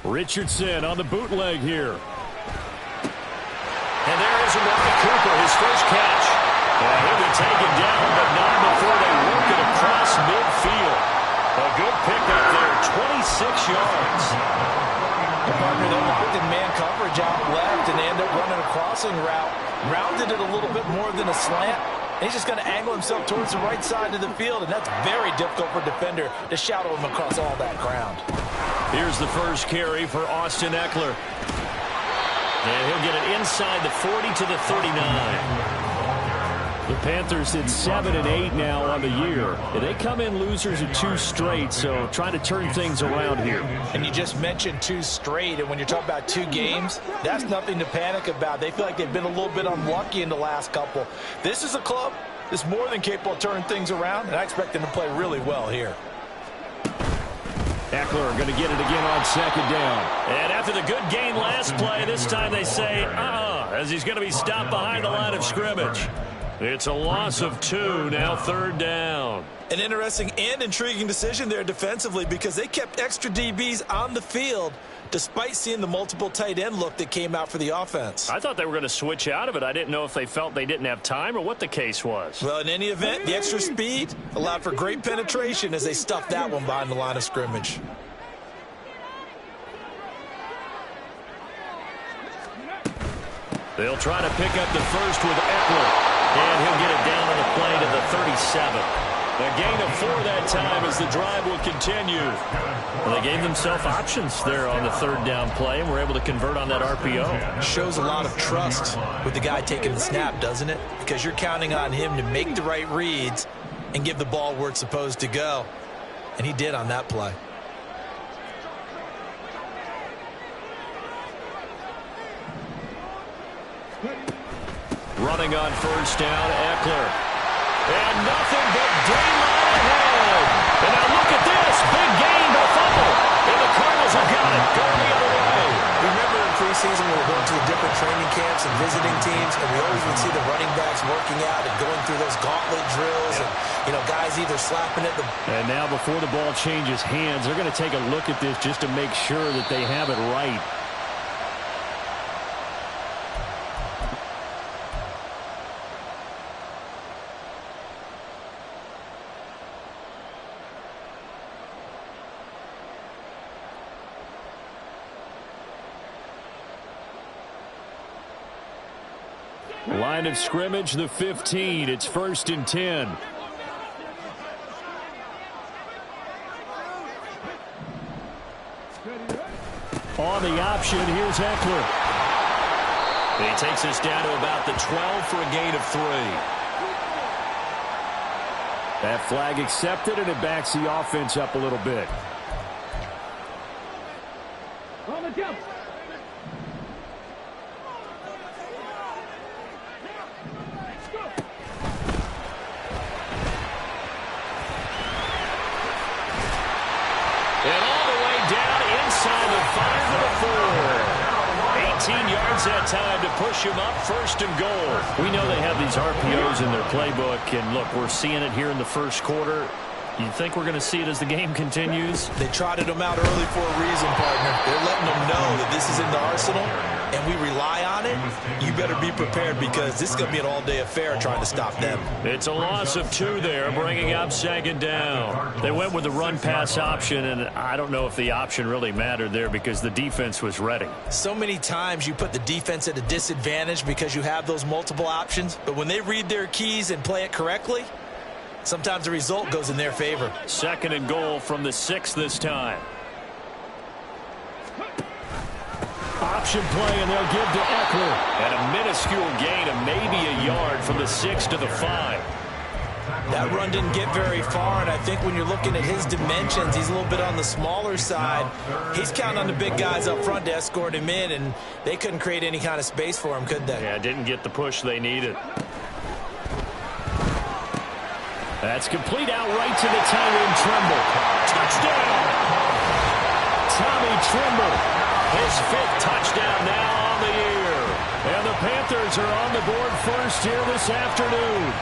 Richardson on the bootleg here. And there is Amari Cooper, his first catch. And he'll be taken down, but not before they work it across midfield. A good pickup there, 26 yards. The partner, they locked in man coverage out left, and they end up running a crossing route. Rounded it a little bit more than a slant. He's just going to angle himself towards the right side of the field, and that's very difficult for a defender to shadow him across all that ground. Here's the first carry for Austin Eckler. And he'll get it inside the 40 to the 39. The Panthers sit 7-8 now on the year. They come in losers of 2 straight, so trying to turn things around here. And you just mentioned 2 straight, and when you're talking about 2 games, that's nothing to panic about. They feel like they've been a little bit unlucky in the last couple. This is a club that's more than capable of turning things around, and I expect them to play really well here. Eckler going to get it again on second down. And after the good gain last play, this time they say, as he's going to be stopped behind the line of scrimmage. It's a loss of 2, now third down. An interesting and intriguing decision there defensively because they kept extra DBs on the field despite seeing the multiple tight end look that came out for the offense. I thought they were going to switch out of it. I didn't know if they felt they didn't have time or what the case was. Well, in any event, the extra speed allowed for great penetration as they stuffed that one behind the line of scrimmage. They'll try to pick up the first with Eckler. And he'll get it down on the play to the 37. A gain of 4 that time as the drive will continue. Well, they gave themselves options there on the third down play and were able to convert on that RPO. Shows a lot of trust with the guy taking the snap, doesn't it? Because you're counting on him to make the right reads and give the ball where it's supposed to go. And he did on that play. Running on first down, Eckler. And nothing but daylight ahead. And now look at this. Big gain, but a fumble. And the Cardinals have got it. Going the other way. Remember in preseason we were going to the different training camps and visiting teams, and we always would see the running backs working out and going through those gauntlet drills and, guys either slapping at the... And now before the ball changes hands, they're going to take a look at this just to make sure that they have it right. Line of scrimmage, the 15. It's 1st and 10. On the option, here's Eckler. He takes us down to about the 12 for a gain of 3. That flag accepted, and it backs the offense up a little bit. On the jump. And all the way down inside the 5 to the 4. 18 yards that time to push him up, 1st and goal. We know they have these RPOs in their playbook, and look, we're seeing it here in the first quarter. You think we're going to see it as the game continues? They trotted them out early for a reason, partner. They're letting them know that this is in the arsenal, and we rely on it. You better be prepared because this is going to be an all-day affair trying to stop them. It's a loss of 2 there, bringing up 2nd down. They went with the run-pass option, and I don't know if the option really mattered there because the defense was ready. So many times you put the defense at a disadvantage because you have those multiple options, but when they read their keys and play it correctly, sometimes the result goes in their favor. 2nd and goal from the 6 this time. Option play, and they'll give to Eckler. And a minuscule gain of maybe a yard from the 6 to the 5. That run didn't get very far, and I think when you're looking at his dimensions, he's a little bit on the smaller side. He's counting on the big guys up front to escort him in, and they couldn't create any kind of space for him, could they? Yeah, didn't get the push they needed. That's complete out right to the tight end, Trimble. Touchdown! Tommy Trimble, his 5th touchdown now on the year. And the Panthers are on the board first here this afternoon.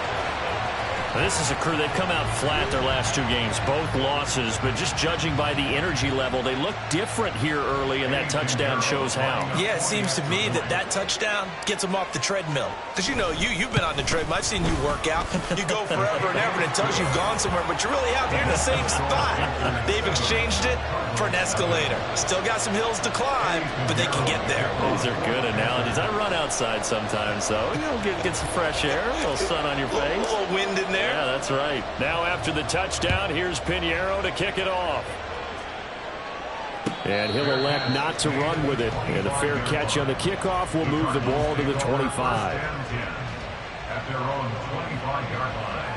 This is a crew, they've come out flat their last 2 games, both losses, but just judging by the energy level, they look different here early, and that touchdown shows how. Yeah, it seems to me that touchdown gets them off the treadmill. Because, you know, you've been on the treadmill. I've seen you work out. You go forever and ever, and it tells you've gone somewhere, but you're really out here in the same spot. They've exchanged it for an escalator. Still got some hills to climb, but they can get there. Those are good analogies. I run outside sometimes, though. You know, get some fresh air, a little sun on your face. A little wind in there. Yeah, that's right. Now after the touchdown, here's Pinheiro to kick it off. And he'll elect not to run with it. And a fair catch on the kickoff will move the ball to the 25. At their own 25-yard line.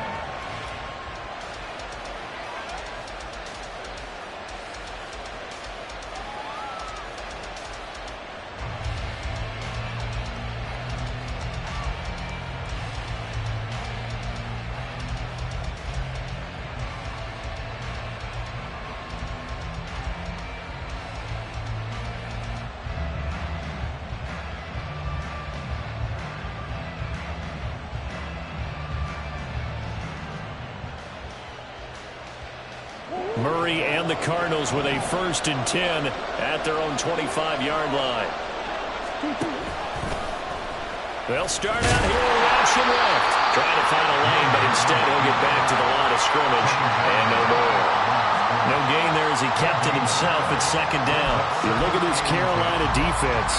Murray and the Cardinals with a 1st and 10 at their own 25-yard line. They'll start out here with option left. Trying to find a lane, but instead he'll get back to the line of scrimmage. And no more. No gain there as he kept it himself at 2nd down. You look at this Carolina defense.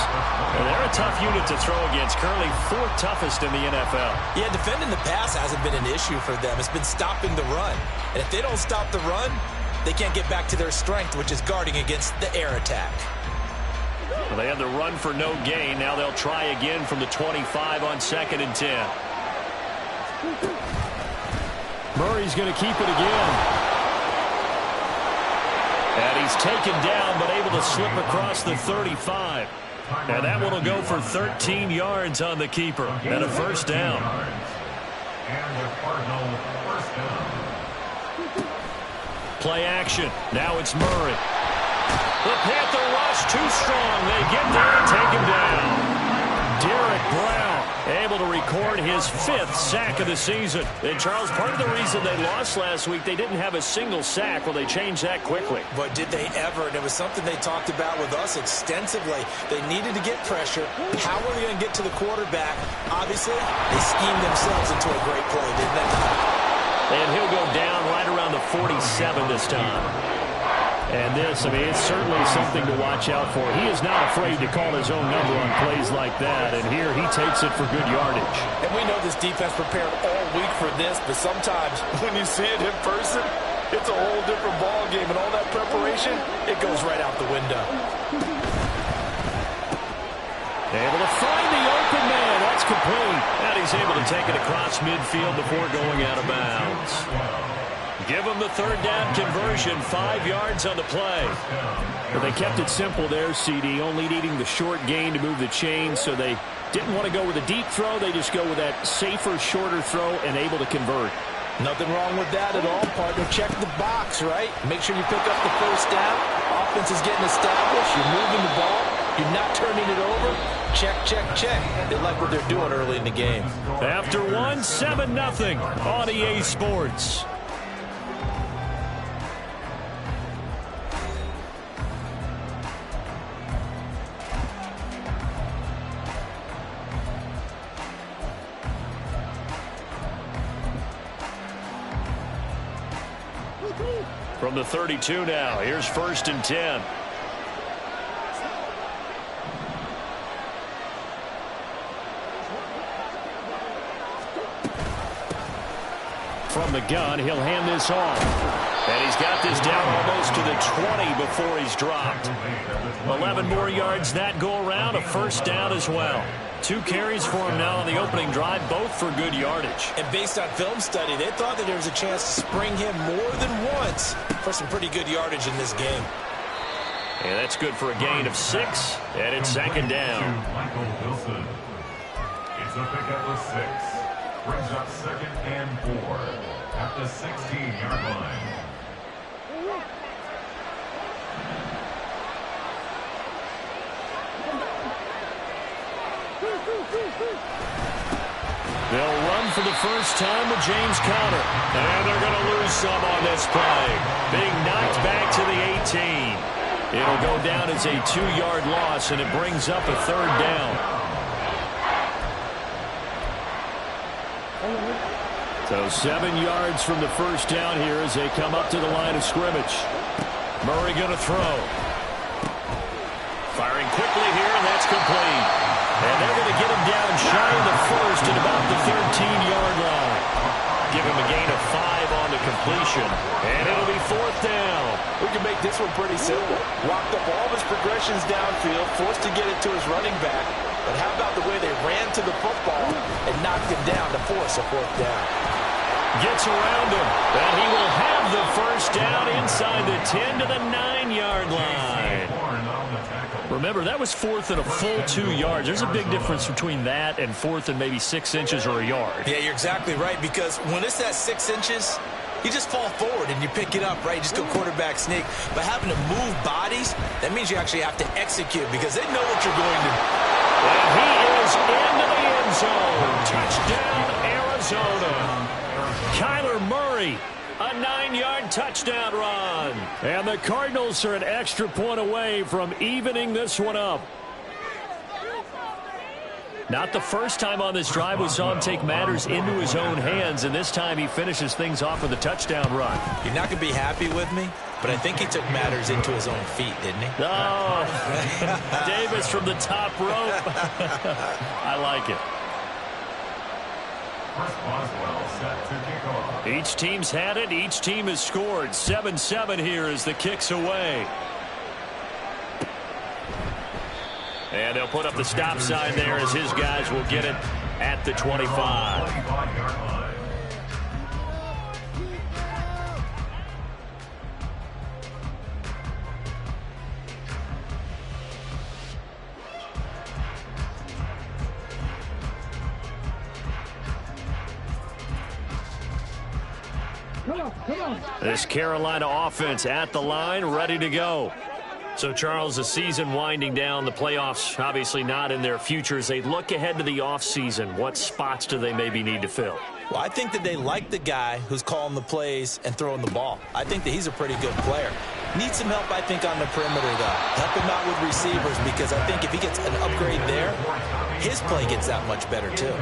Well, they're a tough unit to throw against. Currently 4th toughest in the NFL. Yeah, defending the pass hasn't been an issue for them. It's been stopping the run. And if they don't stop the run, they can't get back to their strength, which is guarding against the air attack. Well, they had the run for no gain. Now they'll try again from the 25 on 2nd and 10. Murray's going to keep it again. And he's taken down, but able to slip across the 35. And that one will go for 13 yards on the keeper. And a 1st down. And the Cardinals' 1st down. Play action. Now it's Murray. The Panther rush too strong. They get there and take him down. Derek Brown able to record his 5th sack of the season. And Charles, part of the reason they lost last week, they didn't have a single sack. Well, they changed that quickly. But did they ever? And it was something they talked about with us extensively. They needed to get pressure. How were they going to get to the quarterback? Obviously, they schemed themselves into a great play, didn't they? And he'll go down right around the 47 this time. And this, I mean, it's certainly something to watch out for. He is not afraid to call his own number on plays like that. And here he takes it for good yardage. And we know this defense prepared all week for this, but sometimes when you see it in person, it's a whole different ball game. And all that preparation, it goes right out the window. Able to find the open man. That's complete. And he's able to take it across midfield before going out of bounds. Give him the 3rd down conversion. 5 yards on the play. But they kept it simple there, CD, only needing the short gain to move the chains, so they didn't want to go with a deep throw. They just go with that safer, shorter throw and able to convert. Nothing wrong with that at all, partner. Check the box, right? Make sure you pick up the 1st down. Offense is getting established. You're moving the ball. You're not turning it over. Check, check, check. They like what they're doing early in the game. After one, 7-0 on EA Sports. From the 32 now, here's 1st and 10. From the gun, he'll hand this off. And he's got this down almost to the 20 before he's dropped. 11 more yards that go around, a 1st down as well. 2 carries for him now on the opening drive, both for good yardage. And based on film study, they thought that there was a chance to spring him more than once for some pretty good yardage in this game. And that's good for a gain of 6, and it's 2nd down. Michael Wilson. It's a pickup of 6. Brings up 2nd and 4 at the 16-yard line. They'll run for the first time with James Conner. And they're going to lose some on this play. Being knocked back to the 18. It'll go down as a 2-yard loss, and it brings up a 3rd down. So 7 yards from the first down here as they come up to the line of scrimmage. Murray going to throw. Firing quickly here, and that's complete. And they're going to get him down shy of the first at about the 13-yard line. Give him a gain of 5 on the completion, and it'll be 4th down. We can make this one pretty simple. Walked up all of his progressions downfield, forced to get it to his running back. But how about the way they ran to the football and knocked him down to force a 4th down? Gets around him, and he will have the first down inside the 10 to the 9-yard line. Remember, that was 4th and a full 2 yards. There's a big difference between that and 4th and maybe 6 inches or a yard. Yeah, you're exactly right, because when it's that 6 inches, you just fall forward and you pick it up, right? You just go quarterback sneak. But having to move bodies, that means you actually have to execute because they know what you're going to do. And he is into the end zone. Touchdown, Arizona. Kyler Murray, a 9-yard touchdown run. And the Cardinals are an extra point away from evening this one up. Not the first time on this drive we saw him take matters into his own hands, and this time he finishes things off with a touchdown run. You're not going to be happy with me, but I think he took matters into his own feet, didn't he? Oh, Davis from the top rope. I like it. Each team's had it. Each team has scored. 7-7 here as the kick's away. And they'll put up the stop sign there as his guys will get it at the 25. Come on. This Carolina offense at the line, ready to go. So, Charles, the season winding down, the playoffs obviously not in their future. As they look ahead to the offseason, what spots do they maybe need to fill? Well, I think that they like the guy who's calling the plays and throwing the ball. I think that he's a pretty good player. Needs some help, I think, on the perimeter, though. Help him out with receivers because I think if he gets an upgrade there, his play gets that much better, too.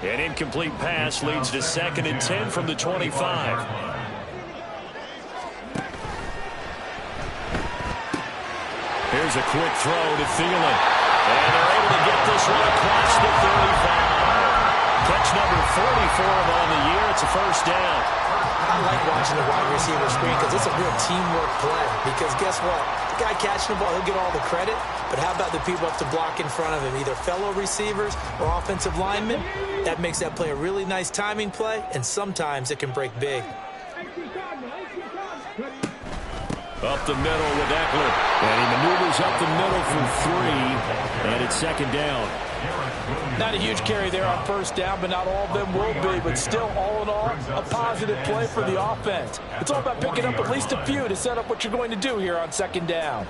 An incomplete pass leads to 2nd and 10 from the 25. Here's a quick throw to Thielen. And they're able to get this one across the 35. Catch number 44 on the year. It's a first down. I like watching the wide receiver screen because it's a real teamwork play. Because guess what? The guy catching the ball, he'll get all the credit. But how about the people up to block in front of him, either fellow receivers or offensive linemen? That makes that play a really nice timing play, and sometimes it can break big. Up the middle with Eckler. And he maneuvers up the middle for 3. And it's 2nd down. Not a huge carry there on first down, but not all of them will be. But still, all in all, a positive play for the offense. It's all about picking up at least a few to set up what you're going to do here on 2nd down.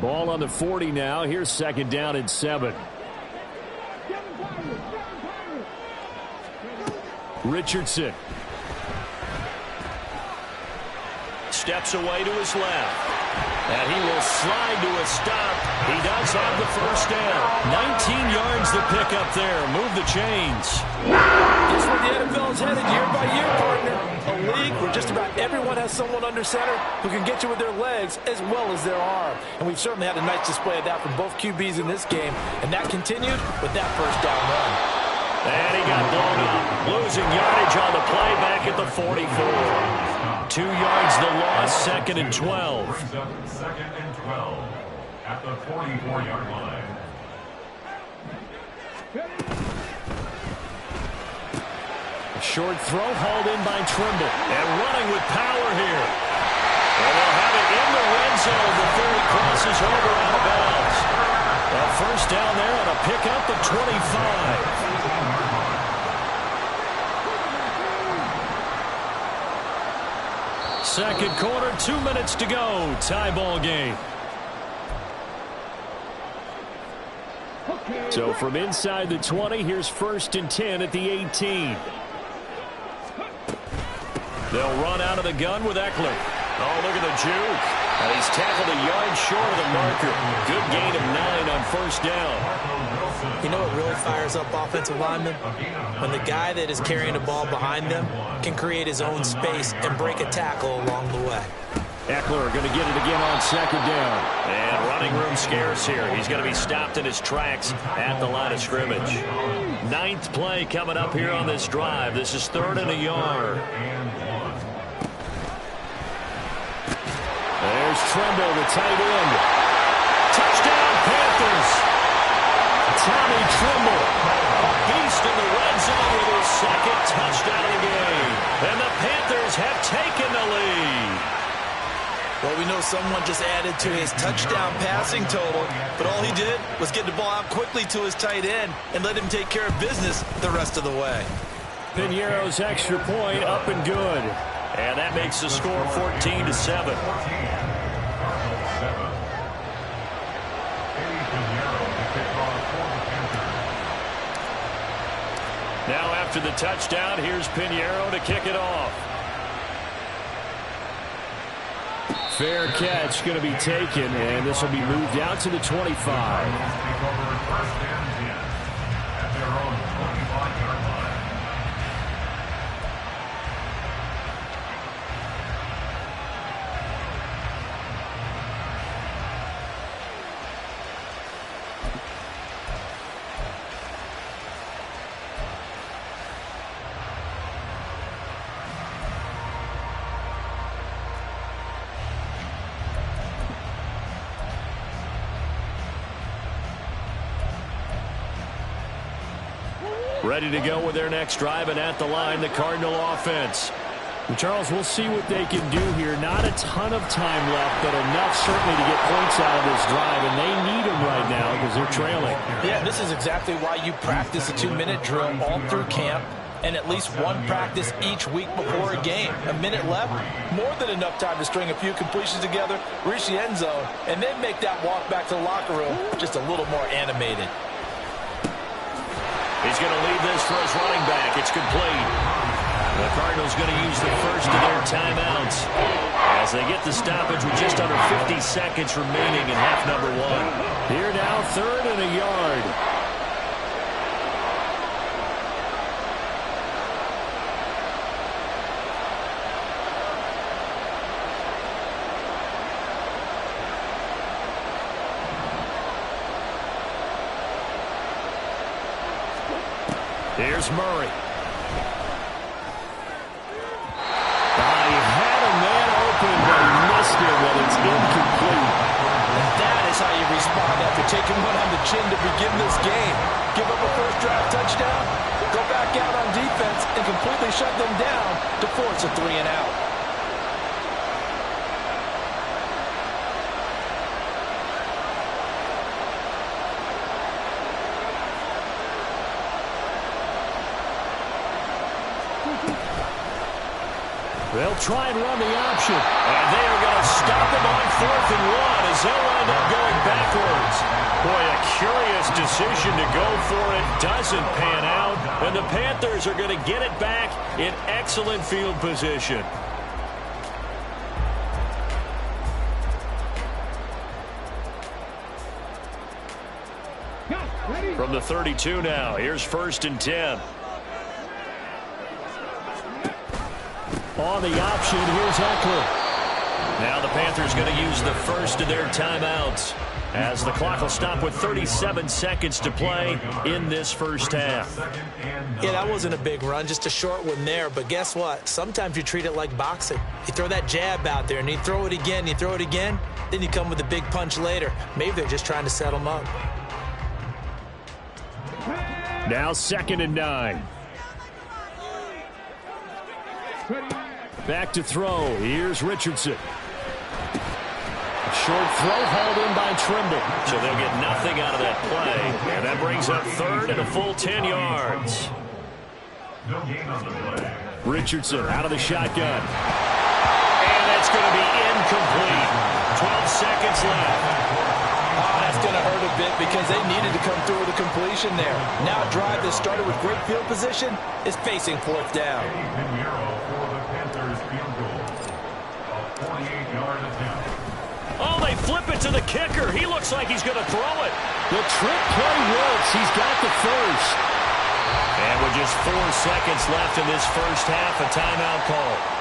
Ball on the 40 now. Here's 2nd down and 7. Richardson steps away to his left, and he will slide to a stop. He does have the first down. 19 yards to pick up there. Move the chains. This is where the NFL is headed year by year, partner. A league where just about everyone has someone under center who can get you with their legs as well as their arm. And we've certainly had a nice display of that from both QBs in this game, and that continued with that first down run. And he got blown up. Losing yardage on the play back at the 44. 2 yards the loss, 2nd and 12. 2nd and 12 at the 44-yard line. A short throw hauled in by Trimble. And running with power here. And they'll have it in the red zone before he crosses over out of bounds. A first down there on a pickup of 25. Second quarter, 2 minutes to go. Tie ball game. So from inside the 20, here's 1st and 10 at the 18. They'll run out of the gun with Eckler. Oh, look at the juke. And he's tackled a yard short of the marker. Good gain of 9 on 1st down. You know what really fires up offensive linemen? When the guy that is carrying the ball behind them can create his own space and break a tackle along the way. Eckler going to get it again on 2nd down. And running room scarce here. He's going to be stopped in his tracks at the line of scrimmage. 9th play coming up here on this drive. This is 3rd and a yard. There's Tremble, the tight end. Touchdown, Panthers. Tommy Tremble, a beast in the red zone with his 2nd touchdown of the game. And the Panthers have taken the lead. Well, we know someone just added to his touchdown passing total, but all he did was get the ball out quickly to his tight end and let him take care of business the rest of the way. Piñeiro's extra point up and good. And that makes the score 14-7. Now after the touchdown, here's Piñeiro to kick it off. Fair catch going to be taken, and this will be moved out to the 25. Ready to go with their next drive, and at the line, the Cardinal offense. And Charles, we'll see what they can do here. Not a ton of time left, but enough certainly to get points out of this drive, and they need them right now because they're trailing. Yeah, this is exactly why you practice a 2-minute drill all through camp and at least one practice each week before a game. A minute left, more than enough time to string a few completions together, reach the end zone, and then make that walk back to the locker room just a little more animated. He's going to leave this for his running back. It's complete. The Cardinals going to use the first of their timeouts as they get the stoppage with just under 50 seconds remaining in half number 1. Here now, 3rd and a yard. Here's Murray. He had a man open, but he missed it when it's incomplete. And that is how you respond after taking one on the chin to begin this game. Give up a first drive touchdown, go back out on defense, and completely shut them down to force a 3 and out. They'll try and run the option. And they are going to stop him on 4th and 1 as they'll wind up going backwards. Boy, a curious decision to go for it. Doesn't pan out. And the Panthers are going to get it back in excellent field position. From the 32 now, here's 1st and 10. On the option, here's Eckler. Now the Panthers going to use the first of their timeouts as the clock will stop with 37 seconds to play in this first half. Yeah, that wasn't a big run, just a short one there. But guess what? Sometimes you treat it like boxing. You throw that jab out there, and you throw it again, you throw it again, then you come with a big punch later. Maybe they're just trying to set them up. Now 2nd and 9. Back to throw. Here's Richardson. Short throw hauled in by Tremble. So they'll get nothing out of that play. And that brings up 3rd and a full 10 yards. No gain on the play. Richardson out of the shotgun. And that's going to be incomplete. 12 seconds left. Oh, that's going to hurt a bit because they needed to come through with a completion there. Now a drive that started with great field position is facing fourth down. For the Panthers field goal. A 48-yard attempt. Oh, they flip it to the kicker. He looks like he's going to throw it. The trick play works. He's got the first. And with just 4 seconds left in this first half, a timeout call.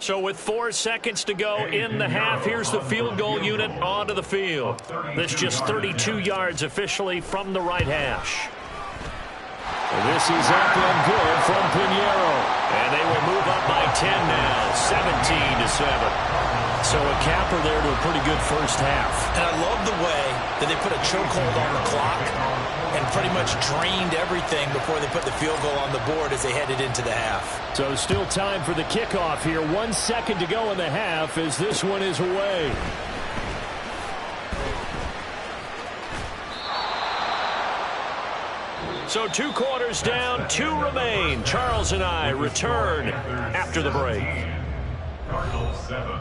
So with 4 seconds to go in the half, here's the field goal unit onto the field. That's just 32 yards officially from the right hash. This is up and good from Pinheiro. And they will move up by 10 now, 17-7. So a capper there to a pretty good first half. And I love the way that they put a chokehold on the clock and pretty much drained everything before they put the field goal on the board as they headed into the half. So still time for the kickoff here. 1 second to go in the half as this one is away. So 2 quarters down, 2 remain. Charles and I return after the break. Cardinals 7.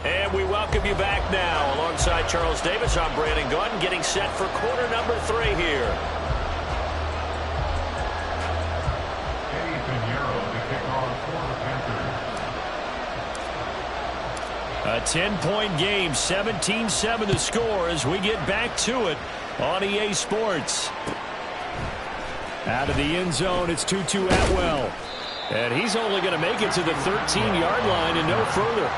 And we welcome you back now. Alongside Charles Davis, I'm Brandon Gaudin, getting set for quarter number 3 here. Eddie Pinheiro, the kickoff for the Panthers. A 10-point game, 17-7 the score as we get back to it on EA Sports. Out of the end zone, it's Tutu Atwell. And he's only going to make it to the 13-yard line and no further.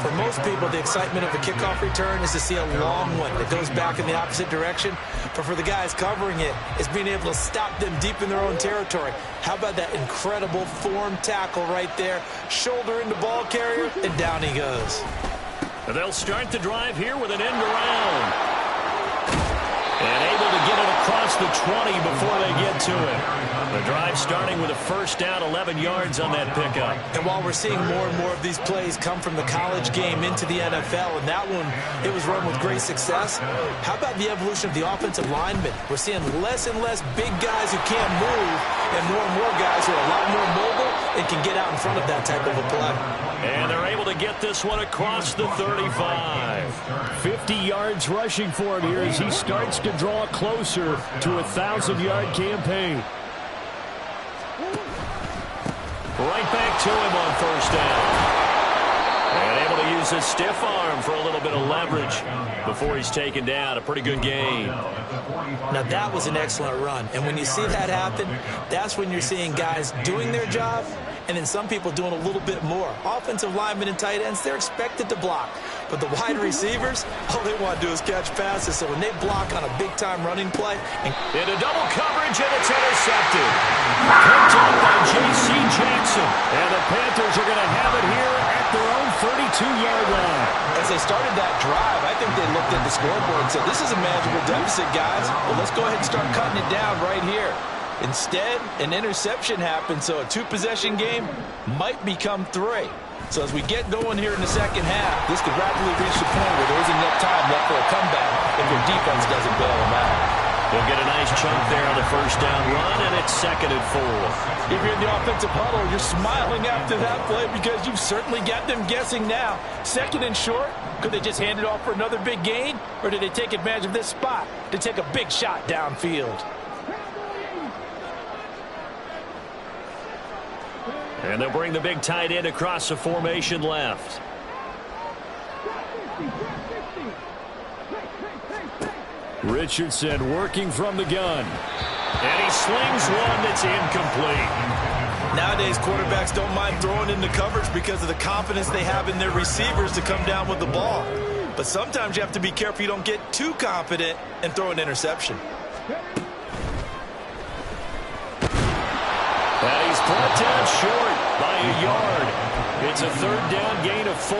For most people, the excitement of the kickoff return is to see a long one that goes back in the opposite direction. But for the guys covering it, it's being able to stop them deep in their own territory. How about that incredible form tackle right there? Shoulder into ball carrier, and down he goes. They'll start the drive here with an end around. And able to get it across the 20 before they get to it. The drive starting with a first down, 11 yards on that pickup. And while we're seeing more and more of these plays come from the college game into the NFL, and that one, it was run with great success, how about the evolution of the offensive linemen? We're seeing less and less big guys who can't move and more guys who are a lot more mobile and can get out in front of that type of a play. And they're able to get this one across the 35. 50 yards rushing for him here as he starts to draw closer to a 1,000-yard campaign. Right back to him on first down. And able to use his stiff arm for a little bit of leverage before he's taken down. A pretty good game. Now that was an excellent run. And when you see that happen, that's when you're seeing guys doing their job and then some people doing a little bit more. Offensive linemen and tight ends, they're expected to block. But the wide receivers, all they want to do is catch passes. So when they block on a big-time running play. Into double coverage, and it's intercepted. Picked up by J.C. Jackson. And the Panthers are going to have it here at their own 32-yard line. As they started that drive, I think they looked at the scoreboard and said, this is a manageable deficit, guys. Well, let's go ahead and start cutting it down right here. Instead, an interception happened, so a 2-possession game might become 3. So as we get going here in the second half, this could rapidly reach the point where there isn't enough time left for a comeback if your defense doesn't bail them out. They'll get a nice chunk there on the first down run, and it's 2nd and 4. If you're in the offensive huddle, you're smiling after that play because you've certainly got them guessing now. 2nd and short, could they just hand it off for another big gain? Or did they take advantage of this spot to take a big shot downfield? And they'll bring the big tight end across the formation left. Richardson working from the gun. And he slings one that's incomplete. Nowadays, quarterbacks don't mind throwing into coverage because of the confidence they have in their receivers to come down with the ball. But sometimes you have to be careful you don't get too confident and throw an interception. And he's brought down short by a yard. It's a third down gain of 4.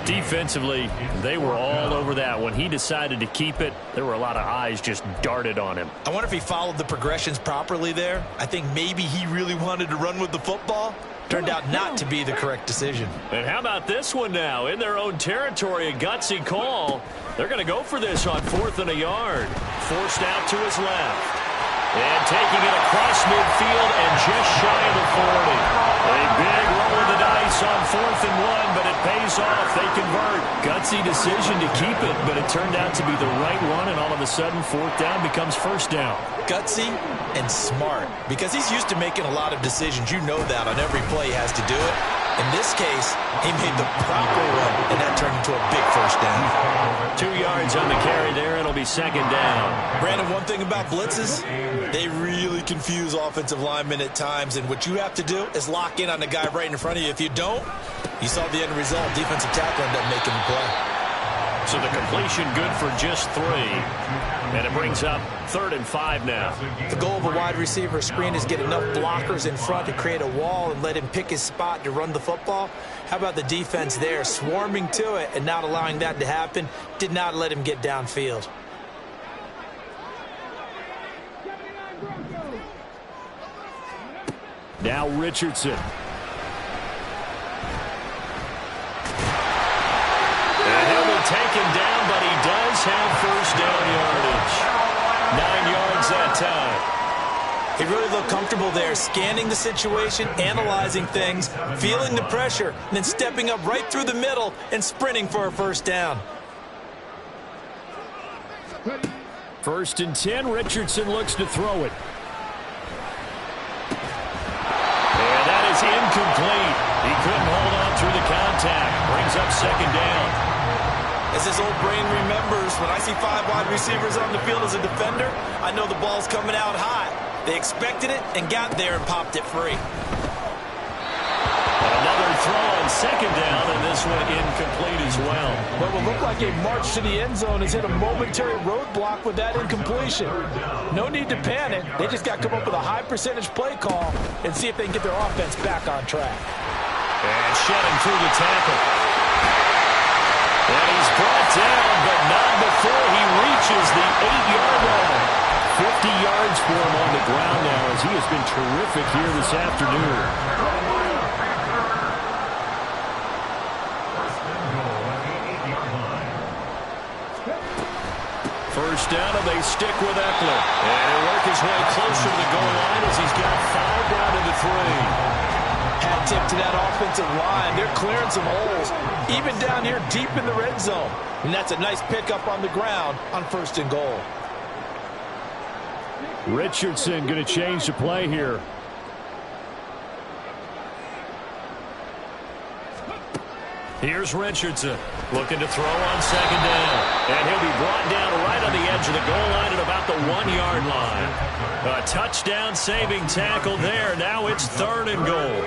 Defensively, they were all over that. When he decided to keep it, there were a lot of eyes just darted on him. I wonder if he followed the progressions properly there. I think maybe he really wanted to run with the football. Turned out not to be the correct decision. And how about this one now? In their own territory, a gutsy call. They're going to go for this on 4th and a yard. Forced out to his left. And taking it across midfield and just shy of the 40. A big roll of the dice on 4th and 1, but it pays off. They convert. Gutsy decision to keep it, but it turned out to be the right one, and all of a sudden 4th down becomes 1st down. Gutsy and smart, because he's used to making a lot of decisions. You know that on every play he has to do it. In this case, he made the proper one, and that turned into a big 1st down. 2 yards on the carry there. It'll be 2nd down. Brandon, one thing about blitzes, they really confuse offensive linemen at times, and what you have to do is lock in on the guy right in front of you. If you don't, you saw the end result. Defensive tackle ended up making the play. So the completion good for just 3. And it brings up 3rd and 5 now. The goal of a wide receiver screen is get enough blockers in front to create a wall and let him pick his spot to run the football. How about the defense there, swarming to it and not allowing that to happen? Did not let him get downfield. Now Richardson. And he'll be taken down, but he does have 1st down yardage. 9 yards that time. He really looked comfortable there, scanning the situation, analyzing things, feeling the pressure, and then stepping up right through the middle and sprinting for a 1st down. 1st and 10, Richardson looks to throw it. And that is incomplete. He couldn't hold on through the contact. Brings up 2nd down. As his old brain remembers, when I see 5 wide receivers on the field as a defender, I know the ball's coming out high. They expected it and got there and popped it free. Another throw on 2nd down, and this one incomplete as well. What will look like a march to the end zone has hit a momentary roadblock with that incompletion. No need to panic. They just got to come up with a high percentage play call and see if they can get their offense back on track. And shedding through the tackle. And he's brought down, but not before he reaches the 8-yard line. 50 yards for him on the ground now, as he has been terrific here this afternoon. First down, and they stick with Eckler. And he'll work his way closer to the goal line as he's got 5 down to the 3. Hat tip to that offensive line. They're clearing some holes, even down here deep in the red zone. And that's a nice pickup on the ground on 1st and goal. Richardson going to change the play here. Here's Richardson looking to throw on 2nd down. And he'll be brought down right on the edge of the goal line at about the 1-yard line. A touchdown-saving tackle there. Now it's 3rd and goal.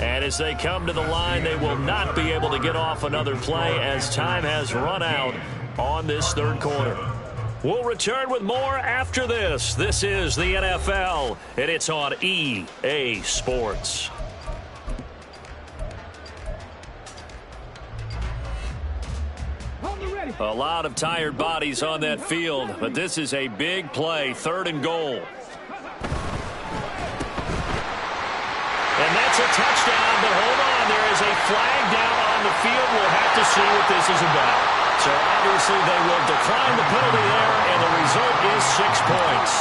And as they come to the line, they will not be able to get off another play as time has run out on this 3rd quarter. We'll return with more after this. This is the NFL, and it's on EA Sports. A lot of tired bodies on that field, but this is a big play, 3rd and goal. And that's a touchdown, but hold on, there is a flag down on the field. We'll have to see what this is about. So obviously they will decline the penalty there, and the result is 6 points.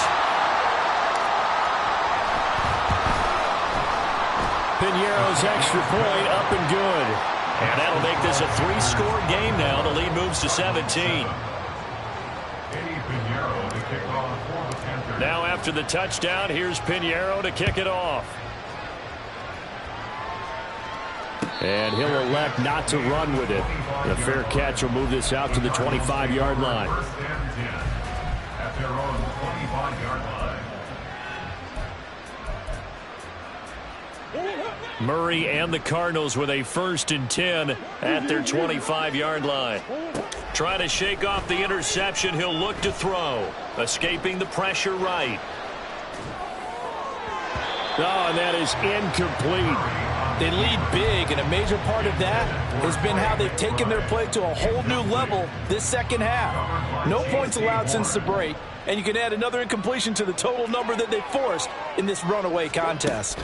Piñeiro's extra point up and good. And that'll make this a 3-score game now. The lead moves to 17. Now after the touchdown, here's Piñeiro to kick it off. And he'll elect not to run with it. The fair catch will move this out to the 25-yard line. Murray and the Cardinals with a 1st and 10 at their 25-yard line. Trying to shake off the interception. He'll look to throw. Escaping the pressure right. Oh, and that is incomplete. They lead big, and a major part of that has been how they've taken their play to a whole new level this second half. No points allowed since the break, and you can add another incompletion to the total number that they forced in this runaway contest.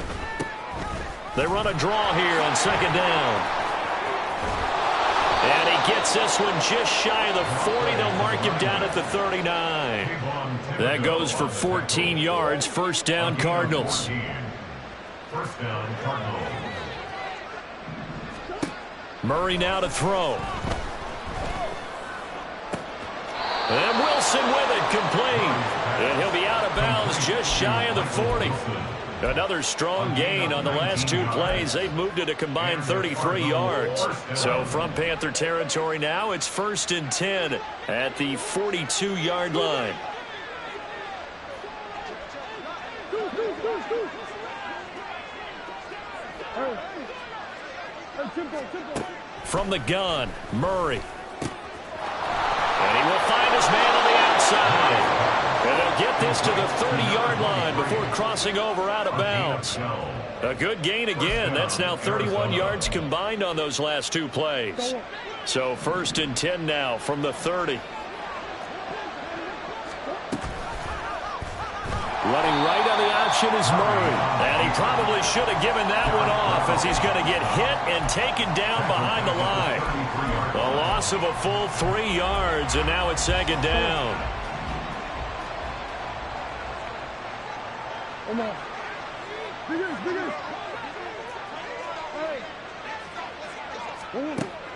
They run a draw here on 2nd down. And he gets this one just shy of the 40. They'll mark him down at the 39. That goes for 14 yards. 1st down, Cardinals. 1st down, Cardinals. Murray now to throw. And Wilson with it, complete. And he'll be out of bounds just shy of the 40. Another strong gain on the last 2 plays. They've moved it a combined 33 yards. So from Panther territory now, it's 1st and 10 at the 42-yard line. From the gun, Murray. And he will find his man on the outside. And they'll get this to the 30-yard line before crossing over out of bounds. A good gain again. That's now 31 yards combined on those last 2 plays. So 1st and 10 now from the 30. Running right on the option is Murray. And he probably should have given that one off, as he's going to get hit and taken down behind the line. A loss of a full 3 yards, and now it's 2nd down.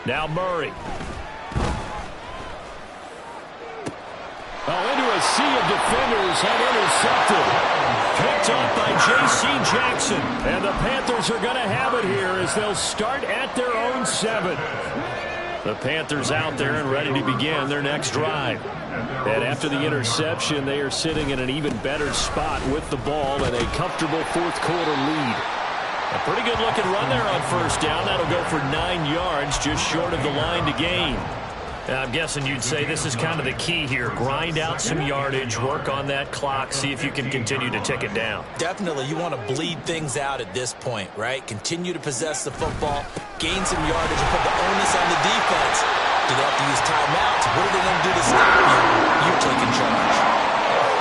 Now Murray. Into a sea of defenders and intercepted. Picked off by J.C. Jackson. And the Panthers are going to have it here as they'll start at their own 7. The Panthers out there and ready to begin their next drive. And after the interception, they are sitting in an even better spot with the ball and a comfortable 4th quarter lead. A pretty good looking run there on 1st down. That'll go for 9 yards, just short of the line to gain. I'm guessing you'd say this is kind of the key here. Grind out some yardage, work on that clock, see if you can continue to tick it down. Definitely, you want to bleed things out at this point, right? Continue to possess the football, gain some yardage, and put the onus on the defense. Do they have to use timeouts? What are they going to do to stop you? You're taking charge.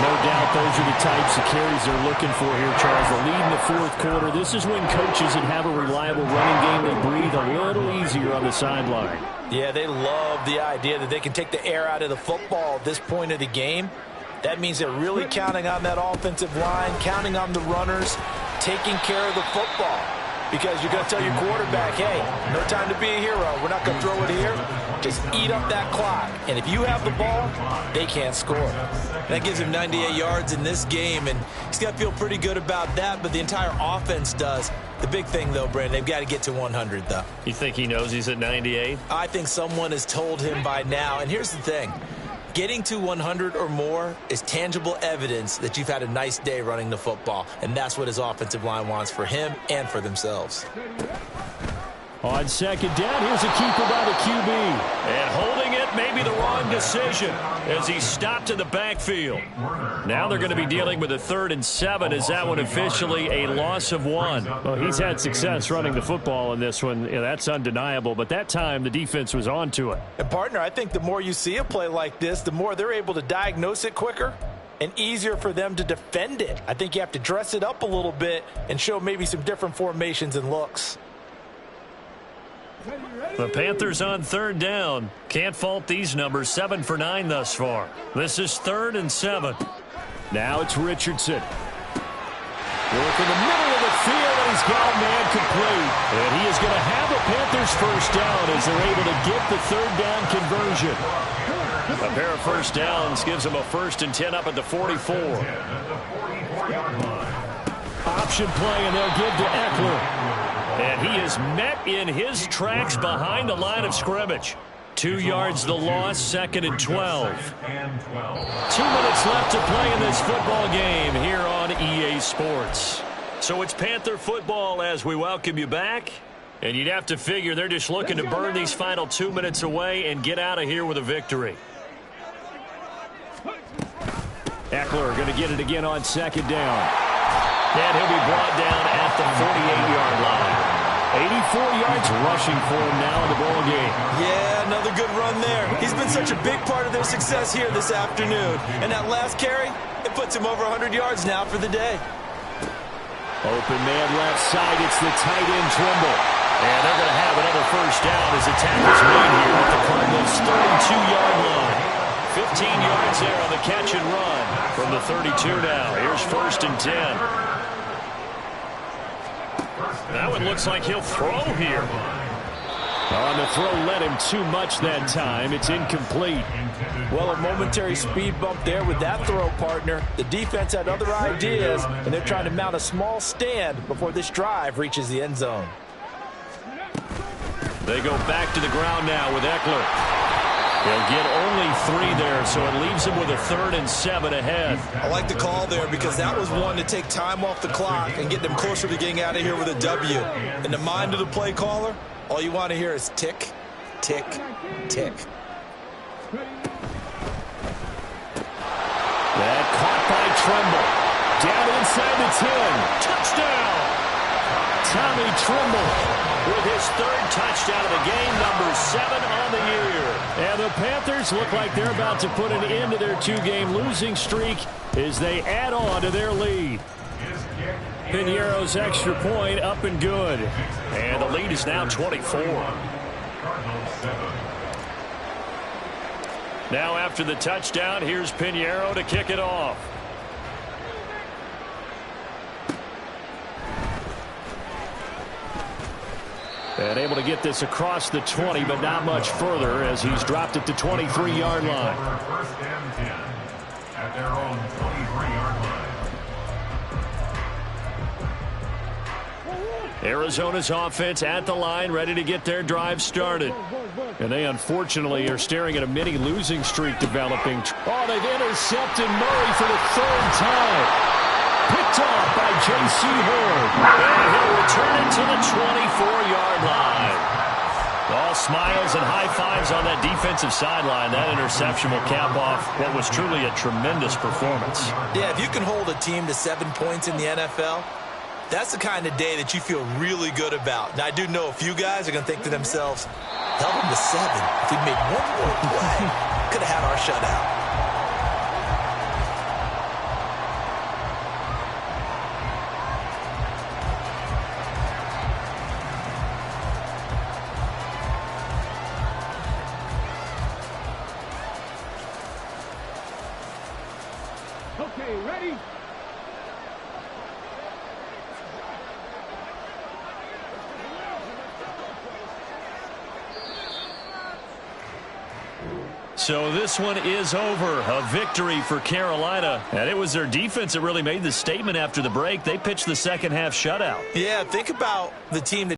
No doubt those are the types of carries they're looking for here, Charles. The lead in the 4th quarter. This is when coaches that have a reliable running game, they breathe a little easier on the sideline. Yeah, they love the idea that they can take the air out of the football at this point of the game. That means they're really counting on that offensive line, counting on the runners, taking care of the football. Because you're going to tell your quarterback, hey, no time to be a hero. We're not going to throw it here. Just eat up that clock. And if you have the ball, they can't score. That gives him 98 yards in this game, and he's got to feel pretty good about that, but the entire offense does. The big thing, though, Brandon, they've got to get to 100, though. You think he knows he's at 98? I think someone has told him by now. And here's the thing. Getting to 100 or more is tangible evidence that you've had a nice day running the football, and that's what his offensive line wants for him and for themselves. On 2nd down, here's a keeper by the QB. And holding it may be the wrong decision as he stopped in the backfield. Now they're going to be dealing with a 3rd and 7. Is that one officially a loss of 1? Well, he's had success running the football in this one. Yeah, that's undeniable. But that time, the defense was on to it. And, partner, I think the more you see a play like this, the more they're able to diagnose it quicker and easier for them to defend it. I think you have to dress it up a little bit and show maybe some different formations and looks. The Panthers on 3rd down. Can't fault these numbers. 7 for 9 thus far. This is 3rd and 7. Now it's Richardson. Work in the middle of the field, and he's got a man complete. And he is going to have the Panthers 1st down as they're able to get the 3rd down conversion. A pair of 1st downs gives them a 1st and 10 up at the 44. Option play, and they'll give to Eckler. And he is met in his tracks behind the line of scrimmage. 2 yards the loss, 2nd and 12. 2 minutes left to play in this football game here on EA Sports. So it's Panther football as we welcome you back. And you'd have to figure they're just looking to burn these final 2 minutes away and get out of here with a victory. Eckler going to get it again on second down. And he'll be brought down at the 48-yard line. 84 yards rushing for him now in the ball game. Yeah, another good run there. He's been such a big part of their success here this afternoon. And that last carry, it puts him over 100 yards now for the day. Open man left side. It's the tight end Trimble. And they're going to have another first down as the tackle's made here at the Cardinals' 32-yard line. 15 yards there on the catch and run from the 32 now. Here's 1st and 10. That one looks like he'll throw here. On the throw led him too much that time. It's incomplete. Well, a momentary speed bump there with that throw, partner. The defense had other ideas, and they're trying to mount a small stand before this drive reaches the end zone. They go back to the ground now with Eckler. They'll get only 3 there, so it leaves him with a 3rd and 7 ahead. I like the call there because that was one to take time off the clock and get them closer to getting out of here with a W. In the mind of the play caller, all you want to hear is tick, tick, tick. That caught by Trimble. Down inside the 10. Touchdown! Tommy Trimble with his 3rd touchdown of the game, number 7 on the year. And the Panthers look like they're about to put an end to their 2-game losing streak as they add on to their lead. Piñeiro's extra point up and good. And the lead is now 24. Now after the touchdown, here's Piñeiro to kick it off. And able to get this across the 20, but not much further as he's dropped it to 23-yard line. 1st and 10 at their own 23-yard line. Arizona's offense at the line, ready to get their drive started. And they unfortunately are staring at a mini losing streak developing. Oh, they've intercepted Murray for the 3rd time. Picked off by J.C. Horn. And he'll return it to the 24-yard line. All smiles and high fives on that defensive sideline. That interception will cap off what was truly a tremendous performance. Yeah, if you can hold a team to 7 points in the NFL, that's the kind of day that you feel really good about. Now, I do know a few guys are going to think to themselves, held them to 7. If we made 1 more play, could have had our shutout. Okay, ready? So this one is over. A victory for Carolina. And it was their defense that really made the statement after the break. They pitched the second half shutout. Yeah, think about the team that